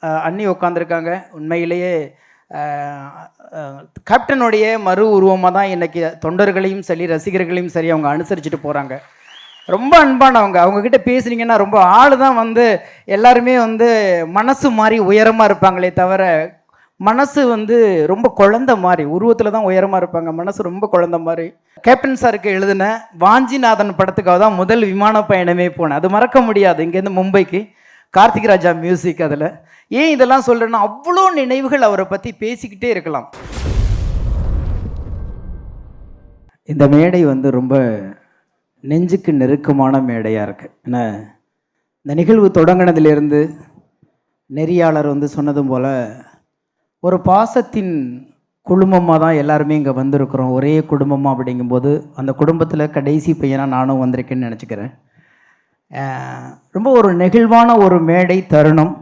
அண்ணி உட்காந்துருக்காங்க. உண்மையிலேயே கேப்டனுடைய மறு உருவமாக தான் இன்றைக்கி தொண்டர்களையும் சரி ரசிகர்களையும் சரி அவங்க அனுசரிச்சுட்டு போகிறாங்க. ரொம்ப அன்பானவங்க. அவங்கக்கிட்ட பேசுனீங்கன்னா ரொம்ப ஆள் தான் வந்து எல்லாருமே வந்து மனசு மாதிரி உயரமாக இருப்பாங்களே தவிர மனசு வந்து ரொம்ப குழந்த மாதிரி உருவத்தில் தான் உயரமாக இருப்பாங்க. மனசு ரொம்ப குழந்த மாதிரி. கேப்டன் சாருக்கு எழுதின வாஞ்சிநாதன் படத்துக்காக தான் முதல் விமான பயணமே போனேன். அது மறக்க முடியாது. இங்கேருந்து மும்பைக்கு கார்த்திக் ராஜா மியூசிக். அதில் ஏன் இதெல்லாம் சொல்கிறேன்னா அவ்வளோ நினைவுகள் அவரை பற்றி பேசிக்கிட்டே இருக்கலாம். இந்த மேடை வந்து ரொம்ப நெஞ்சுக்கு நெருக்கமான மேடையாக இருக்குது. ஏன்னா இந்த நிகழ்வு தொடங்கினதுலேருந்து நெறியாளர் வந்து சொன்னதும் போல் ஒரு பாசத்தின் குடும்பமாக தான் எல்லாருமே இங்கே வந்திருக்கிறோம். ஒரே குடும்பமாக அப்படிங்கும்போது அந்த குடும்பத்தில் கடைசி பையனாக நானும் வந்திருக்கேன்னு நினச்சிக்கிறேன். ரொம்ப ஒரு நெகிழ்வான ஒரு மேடை தருணம்.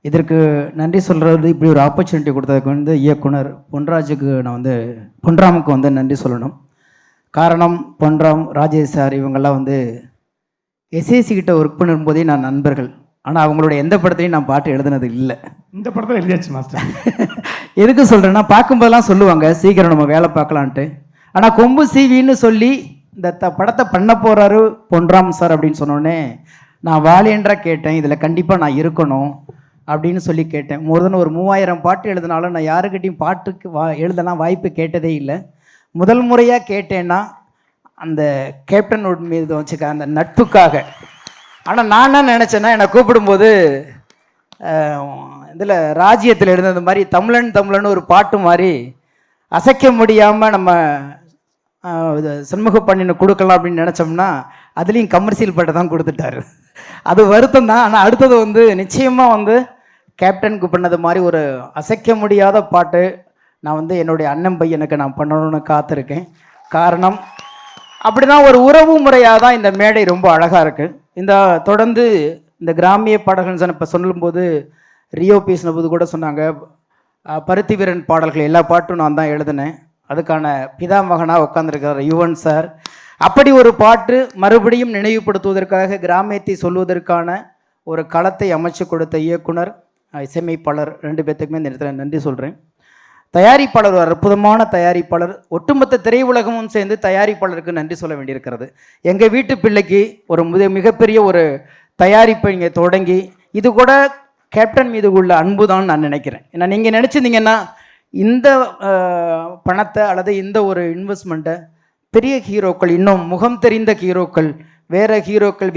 இதற்கு நன்றி சொல்கிறது, இப்படி ஒரு ஆப்பர்ச்சுனிட்டி கொடுத்ததுக்கு வந்து இயக்குனர் பொன்ராஜுக்கு நான் வந்து பொன்ராமுக்கு வந்து நன்றி சொல்லணும். காரணம் பொன்ராம், ராஜேஷ் சார் இவங்கெல்லாம் வந்து எஸ்ஏசி கிட்ட ஒர்க் பண்ணும்போதே நான் நண்பர்கள். ஆனால் அவங்களோட எந்த படத்துலையும் நான் பாட்டு எழுதுனது இல்லை. இந்த படத்தில் எழுதியாச்சு மாஸ்டர். எதுக்கு சொல்கிறேன்னா பார்க்கும்போதெல்லாம் சொல்லுவாங்க சீக்கிரம் நம்ம வேலை பார்க்கலான்ட்டு. ஆனால் கொம்பு சீவின்னு சொல்லி இந்த படத்தை பண்ண போகிறாரு பொன்ராம் சார் அப்படின்னு சொன்னோடனே நான் வாலியன்றாக கேட்டேன். இதில் கண்டிப்பாக நான் இருக்கணும் அப்படின்னு சொல்லி கேட்டேன். ஒரு 3000 பாட்டு எழுதினாலும் நான் யாருக்கிட்டையும் பாட்டுக்கு எழுதலாம் வாய்ப்பு கேட்டதே இல்லை. முதல் முறையாக கேட்டேன்னா அந்த கேப்டனோட மீது வச்சுக்க அந்த நட்புக்காக. ஆனால் நான் என்ன நினச்சேன்னா என்னை கூப்பிடும்போது இதில் ராஜ்யத்தில் எழுந்தது மாதிரி தமிழன் ஒரு பாட்டு மாதிரி அசைக்க முடியாமல் நம்ம சண்முக பண்ணின்னு கொடுக்கலாம் அப்படின்னு நினச்சோம்னா அதுலேயும் கமர்ஷியல் பாட்டை தான் கொடுத்துட்டாரு. அது வருத்தம் தான். ஆனால் அடுத்தது வந்து நிச்சயமாக வந்து கேப்டனுக்கு பண்ணது மாதிரி ஒரு அசைக்க முடியாத பாட்டு நான் வந்து என்னுடைய அண்ணன் பையனுக்கு நான் பண்ணணும்னு காத்திருக்கேன். காரணம் அப்படி தான் ஒரு உறவு முறையாக தான் இந்த மேடை ரொம்ப அழகாக இருக்குது. இந்த தொடர்ந்து இந்த கிராமிய பாடல்கள் இப்போ சொல்லும்போது ரியோ பேசினபோது கூட சொன்னாங்க பருத்தி வீரன் பாடல்கள் எல்லா பாட்டும் நான் தான் எழுதினேன். அதுக்கான பிதாமகனாக உட்காந்துருக்கார் யுவன் சார். அப்படி ஒரு பாட்டு மறுபடியும் நினைவுபடுத்துவதற்காக கிராமியத்தை சொல்வதற்கான ஒரு களத்தை அமைச்சு கொடுத்த இயக்குனர், இசையமைப்பாளர் 2 பேர்த்துக்குமே இந்த இடத்துல நன்றி சொல்கிறேன். தயாரிப்பாளர் ஒரு அற்புதமான தயாரிப்பாளர். ஒட்டுமொத்த திரையுலகமும் சேர்ந்து தயாரிப்பாளருக்கு நன்றி சொல்ல வேண்டியிருக்கிறது. எங்கள் வீட்டு பிள்ளைக்கு ஒரு மிகப்பெரிய ஒரு தயாரிப்பை இங்கே தொடங்கி இது கூட கேப்டன் மீது உள்ள அன்பு தான் நான் நினைக்கிறேன். ஏன்னா நீங்கள் நினச்சிருந்தீங்கன்னா இந்த பணத்தை அல்லது இந்த ஒரு இன்வெஸ்ட்மெண்ட்டை பெரிய ஹீரோக்கள், இன்னும் முகம் தெரிந்த ஹீரோக்கள், வேறு ஹீரோக்கள்,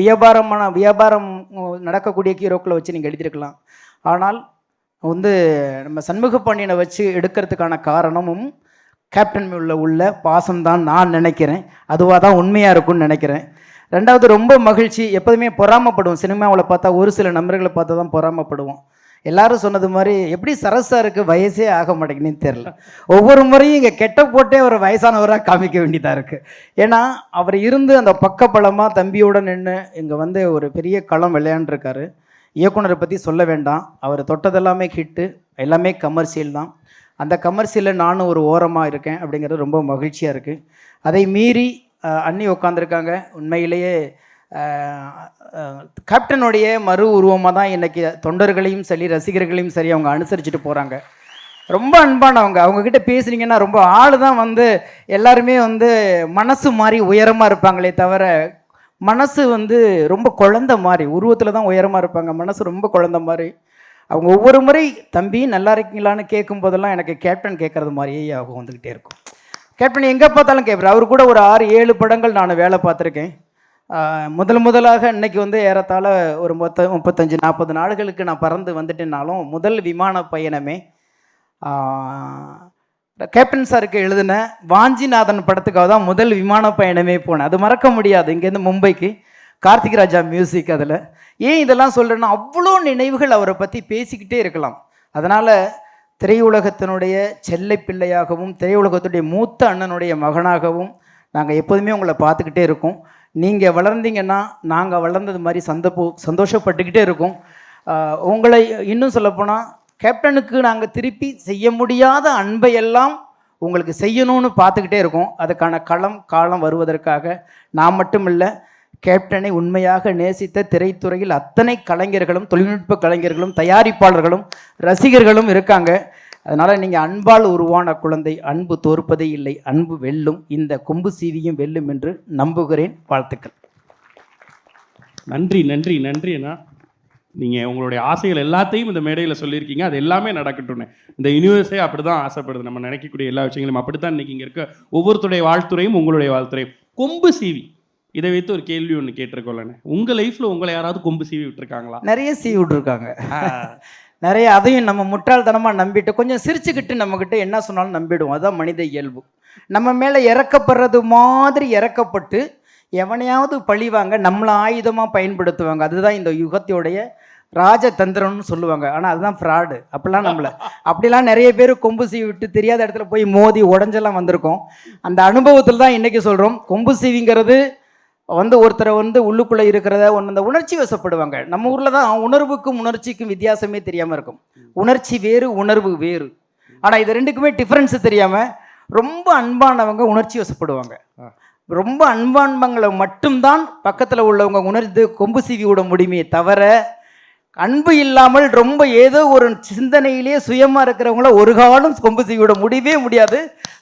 வியாபாரம் நடக்கக்கூடிய ஹீரோக்களை வச்சு நீங்கள் எழுதியிருக்கலாம். ஆனால் வந்து நம்ம சண்முக பாண்டியனை வச்சு எடுக்கிறதுக்கான காரணமும் கேப்டன் உள்ள பாசம்தான் நான் நினைக்கிறேன். அதுவாக தான் உண்மையாக இருக்கும்னு நினைக்கிறேன். ரெண்டாவது ரொம்ப மகிழ்ச்சி. எப்போதுமே பொறாமப்படுவோம். சினிமாவில் பார்த்தா ஒரு சில நண்பர்களை பார்த்தா தான் பொறாமப்படுவோம். எல்லாரும் சொன்னது மாதிரி எப்படி சரசாருக்கு வயசே ஆக மாட்டேங்குன்னு தெரில. ஒவ்வொரு முறையும் இங்கே கெட்ட போட்டே ஒரு வயசானவராக காமிக்க வேண்டியதாக இருக்குது. ஏன்னா அவர் இருந்து அந்த பக்கப்பலமாக தம்பியோடு நின்று இங்கே வந்து ஒரு பெரிய களம் விளையாண்டுருக்காரு. இயக்குனரை பற்றி சொல்ல வேண்டாம். அவர் தொட்டதெல்லாமே ஹிட்டு, எல்லாமே கமர்ஷியல் தான். அந்த கமர்ஷியலில் நானும் ஒரு ஓரமாக இருக்கேன் அப்படிங்கிறது ரொம்ப மகிழ்ச்சியாக இருக்குது. அதை மீறி அண்ணி உட்காந்துருக்காங்க. உண்மையிலேயே கேப்டனுடைய மறு உருவமாக தான் இன்றைக்கி தொண்டர்களையும் சரி ரசிகர்களையும் சரி அவங்க அனுசரிச்சுட்டு போகிறாங்க. ரொம்ப அன்பானவங்க. அவங்கக்கிட்ட பேசுனீங்கன்னா ரொம்ப ஆள் தான் வந்து எல்லாருமே வந்து மனசு மாதிரி உயரமாக இருப்பாங்களே தவிர மனசு வந்து ரொம்ப குழந்த மாதிரி உருவத்தில் தான் உயரமாக இருப்பாங்க. மனசு ரொம்ப குழந்த மாதிரி. அவங்க ஒவ்வொரு முறை தம்பி நல்லா இருக்கீங்களான்னு கேட்கும் போதெல்லாம் எனக்கு கேப்டன் கேட்குறது மாதிரியே ஆகும், வந்துக்கிட்டே இருக்கும். கேப்டன் எங்கே பார்த்தாலும் கேட்குறாரு. அவர் கூட ஒரு 6-7 படங்கள் நான் வேலை பார்த்துருக்கேன். முதலாக இன்றைக்கி வந்து ஏறத்தாழ ஒரு 35-40 நாடுகளுக்கு நான் பறந்து வந்துட்டேனாலும் முதல் விமான பயணமே கேப்டன் சாருக்கு எழுதின வாஞ்சிநாதன் படத்துக்காக தான் முதல் விமான பயணமே போனேன். அது மறக்க முடியாது. இங்கேருந்து மும்பைக்கு கார்த்திக் ராஜா மியூசிக். அதில் ஏன் இதெல்லாம் சொல்கிறேன்னா அவ்வளோ நினைவுகள் அவரை பற்றி பேசிக்கிட்டே இருக்கலாம். அதனால் திரையுலகத்தினுடைய செல்லை பிள்ளையாகவும் திரையுலகத்துடைய மூத்த அண்ணனுடைய மகனாகவும் நாங்கள் எப்போதுமே உங்களை பார்த்துக்கிட்டே இருக்கோம். நீங்கள் வளர்ந்தீங்கன்னா நாங்கள் வளர்ந்தது மாதிரி சந்தோஷப்பட்டுக்கிட்டே இருக்கோம். உங்களை இன்னும் சொல்லப்போனால் கேப்டனுக்கு நாங்கள் திருப்பி செய்ய முடியாத அன்பையெல்லாம் உங்களுக்கு செய்யணும்னு பார்த்துக்கிட்டே இருக்கோம். அதுக்கான காலம் வருவதற்காக நான் மட்டும் இல்லை, கேப்டனை உண்மையாக நேசித்த திரைத்துறையில் அத்தனை கலைஞர்களும் தொழில்நுட்ப கலைஞர்களும் தயாரிப்பாளர்களும் ரசிகர்களும் இருக்காங்க. அதனால் நீங்கள் அன்பால் உருவான குழந்தை, அன்பு தோற்பதே இல்லை, அன்பு வெல்லும், இந்த கொம்பு சீவியும் வெல்லும் என்று நம்புகிறேன். வாழ்த்துக்கள். நன்றி நன்றி நன்றி அண்ணா. நீங்கள் உங்களுடைய ஆசைகள் எல்லாத்தையும் இந்த மேடையில் சொல்லியிருக்கீங்க. அது எல்லாமே நடக்கட்டும்னு இந்த யூனிவர்ஸே அப்படி தான் ஆசைப்படுது. நம்ம நினைக்கக்கூடிய எல்லா விஷயங்களும் அப்படி தான் இன்றைக்கி இங்கே இருக்க ஒவ்வொருத்தருடைய வாழ்த்துறையும் உங்களுடைய வாழ்த்துறையும். கொம்பு சீவி இதை வைத்து ஒரு கேள்வி ஒன்று கேட்டிருக்கோம்லண்ணே, உங்கள் லைஃப்பில் உங்களை யாராவது கொம்பு சீவி விட்டுருக்காங்களா? நிறைய சீவி விட்டுருக்காங்க. நிறைய அதையும் நம்ம முட்டாள்தனமாக நம்பிட்டு கொஞ்சம் சிரிச்சுக்கிட்டு நம்மக்கிட்ட என்ன சொன்னாலும் நம்பிடுவோம். அதுதான் மனித இயல்பு. நம்ம மேலே இறக்கப்படுறது மாதிரி இறக்கப்பட்டு எவனையாவது பழிவாங்க, நம்மளை ஆயுதமாக பயன்படுத்துவாங்க. அதுதான் இந்த யுகத்தோடைய ராஜதந்திரம்னு சொல்லுவாங்க. ஆனால் அதுதான் ஃப்ராடு. அப்படிலாம் நிறைய பேர் கொம்பு சீவி விட்டு தெரியாத இடத்துல போய் மோதி உடஞ்செல்லாம் வந்திருக்கோம். அந்த அனுபவத்தில் தான் இன்றைக்கி சொல்கிறோம், கொம்பு சீவிங்கிறது ஒருத்தரை உள்ளுக்குள்ளே இருக்கிறத அந்த உணர்ச்சி வசப்படுவாங்க. நம்ம ஊரில் தான் உணர்வுக்கும் உணர்ச்சிக்கும் வித்தியாசமே தெரியாமல் இருக்கும். உணர்ச்சி வேறு, உணர்வு வேறு. ஆனால் இது ரெண்டுக்குமே டிஃப்ரென்ஸு தெரியாமல் ரொம்ப அன்பானவங்க உணர்ச்சி வசப்படுவாங்க. ரொம்ப அன்பானவங்களை மட்டும்தான் பக்கத்தில் உள்ளவங்க உணர்ந்து கொம்பு சீவி விட முடியுமே தவிர, அன்பு இல்லாமல் ரொம்ப ஏதோ ஒரு சிந்தனையிலே சுயமாக இருக்கிறவங்கள ஒரு காலம் கொம்பு சீவி விட முடியவே முடியாது.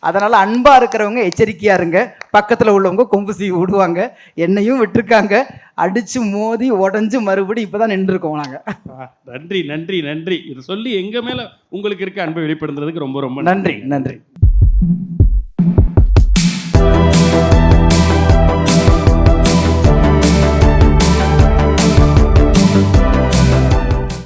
அதனால் அன்பாக இருக்கிறவங்க எச்சரிக்கையாக இருங்க. பக்கத்தில் உள்ளவங்க கொம்பு சீவி விடுவாங்க. என்னையும் விட்டுருக்காங்க, அடித்து மோதி உடஞ்சி மறுபடி இப்போ தான் நின்றுருக்கோம் நாங்கள். நன்றி நன்றி நன்றி. இது சொல்லி எங்கள் மேலே உங்களுக்கு இருக்க அன்பை வெளிப்படுத்துறதுக்கு ரொம்ப ரொம்ப நன்றி நன்றி.